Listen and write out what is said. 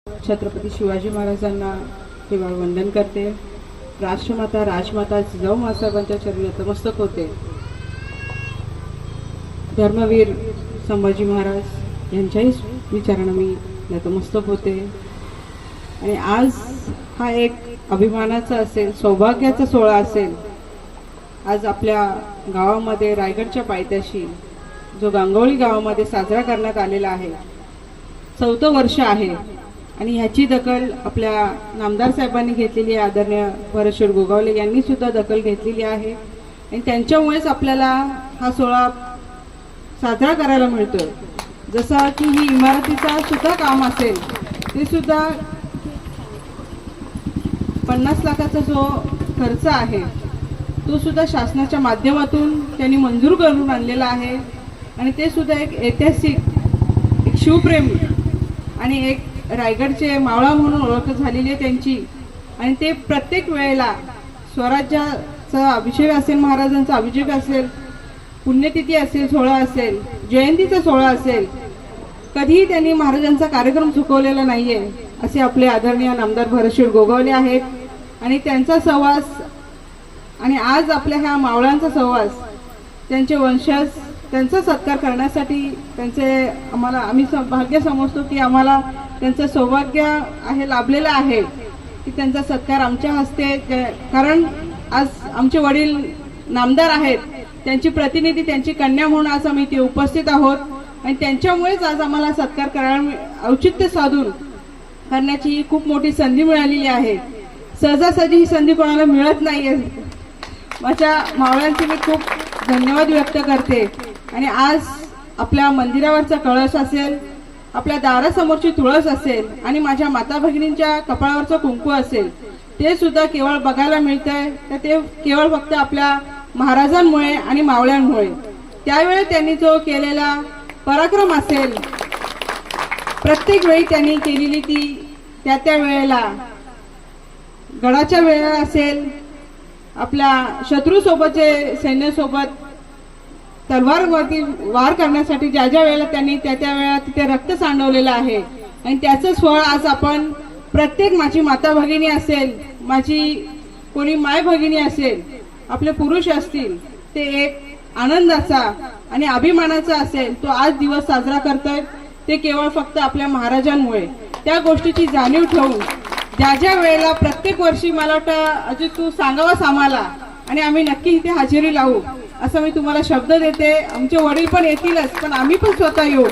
छत्रपती शिवाजी महाराजांना केवळ वंदन करते। राष्ट्रमाता राजमाता जिजाऊ मासाहेबांच्या चरणी नतमस्तक होते। धर्मवीर संभाजी महाराज यांच्याही विचारांना मी नतमस्तक होते। आणि आज हा एक अभिमानाचा असेल, सौभाग्याचा सोहळा असेल। आज आपल्या गावामध्ये रायगडच्या पायथ्याशी जो गांगोळी गावामध्ये साजरा करण्यात आलेला आहे, 4थं वर्ष आहे। आणि ह्याची दखल आपल्या नामदार साहेबांनी घेतलेली आहे। आदरणीय भरतशेठ गोगावले यांनी सुद्धा दखल घेतलेली आहे आणि त्यांच्यामुळेच आपल्याला हा सोहळा साजरा करायला मिळतोय। जसं की ही इमारतीचा सुद्धा काम असेल, ते सुद्धा 50 लाखाचा जो खर्च आहे तो सुद्धा शासनाच्या माध्यमातून त्यांनी मंजूर करून आणलेला आहे। आणि ते सुद्धा एक ऐतिहासिक, एक शिवप्रेमी आणि एक रायगडचे मावळा म्हणून ओळख झालेली आहे त्यांची। आणि ते प्रत्येक वेळेला स्वराज्याचा अभिषेक असेल, महाराजांचा अभिषेक असेल, पुण्यतिथी असेल, सोहळा असेल, जयंतीचा सोहळा असेल, कधीही त्यांनी महाराजांचा कार्यक्रम चुकवलेला नाहीये असे आपले आदरणीय नामदार भरतशेठ गोगावले आहेत। आणि त्यांचा सहवास आणि आज आपल्या ह्या मावळ्यांचा सहवास, त्यांचे वंशज, त्यांचा सत्कार करण्यासाठी आम्ही भाग्य समजतो की आम्हाला त्यांचं सौभाग्य आहे, लाभलेलं आहे की त्यांचा सत्कार आमच्या हस्ते, कारण आज आमचे वडील नामदार आहेत, त्यांची प्रतिनिधी, त्यांची कन्या म्हणून आज आम्ही इथे उपस्थित आहोत। आणि त्यांच्यामुळेच आज आम्हाला सत्कार करायला औचित्य साधून करण्याची खूप मोठी संधी मिळालेली आहे। सहजासहजी ही संधी कोणाला मिळत नाहीये। माझ्या मावळ्यांचे मी खूप धन्यवाद व्यक्त करते। आणि आज आपल्या मंदिरावरचा कळस असेल, आपल्या दारासमोरची तुळस असेल आणि माझ्या माता भगिनींच्या कपाळावरचं कुंकू असेल, ते सुद्धा केवळ बघायला मिळतंय तर ते केवळ फक्त आपल्या महाराजांमुळे आणि मावळ्यांमुळे। त्यावेळी त्यांनी जो केलेला पराक्रम असेल, प्रत्येक वेळी त्यांनी केलेली ती त्या वेळेला, गडाच्या वेळेला असेल, आपल्या शत्रूसोबतचे सैन्यासोबत तलवारवरती वार करण्यासाठी ज्या वेळेला त्यांनी त्या वेळेला तिथे रक्त सांडवलेलं आहे। आणि त्याचंच फळ आज आपण प्रत्येक, माझी माता भगिनी असेल, माझी कोणी माय भगिनी असेल, आपले पुरुष असतील, ते एक आनंदाचा आणि अभिमानाचा असेल तो आज दिवस साजरा करतोय। ते केवळ फक्त आपल्या महाराजांमुळे। त्या गोष्टीची जाणीव ठेवून ज्या वेळेला प्रत्येक वर्षी मला वाटतं अजित तू सांगावास आम्हाला, आणि आम्ही नक्की इथे हजेरी लावू असं मी तुम्हाला शब्द देते। आमचे वडील पण येतीलच, पण आम्ही पण स्वतः येऊ